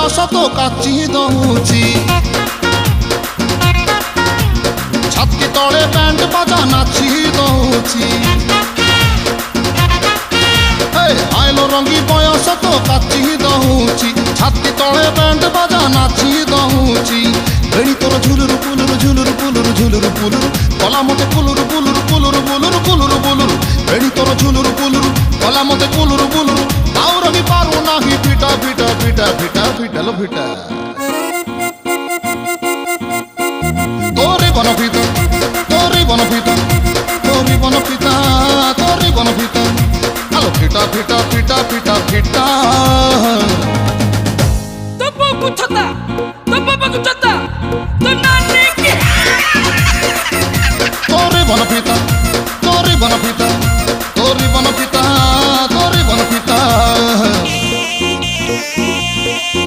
ବୟସ ତ କାଚି ଦଉଛି ଛାତି ତଳେ ବ୍ୟାଣ୍ଡ ବାଜା ନାଚି ଦଉଛି ଆଇଲୋ ରଙ୍ଗୀ ବୟସ ତ କାଚି ଦଉଛି ଛାତି ତଳେ ବ୍ୟାଣ୍ଡ ବାଜା ନାଚି ଦଉଛି ବେଣୀ ତୋର ଝୁଲୁରୁ ପୁଲୁରୁ ଝୁଲୁରୁ ପୁଲୁରୁ ଝୁଲୁରୁ ପୁଲୁରୁ କଲା ମତେ ପୁଲୁରୁ ପୁଲୁରୁ ପୁଲୁରୁ ପୁଲୁରୁ ପୁଲୁରୁ ପୁଲୁରୁ ବେଣୀ ତୋର ଝୁଲୁରୁ ପୁଲୁରୁ କଲା ମତେ ପୁଲୁରୁ ପୁଲୁରୁ ଆଉ ରହି ପାରୁ ନାହିଁ ଫିଟା ଫିଟା ଫିଟା ଫିଟା ଫିଟାଲ ଫିଟା ତୋରି ବନ ଫିତା ତୋରି ବନ ଫିତା ତୋରି ବନ ଫିତା ତୋରି ବନ ଫିତା আলো ফিটা ফিটা ফিটা ফিটা ফিটা তো বাবু ছতা তো বাবু ছতা তো নানি কি তোরে বন ফিতা তোরে বন ফিতা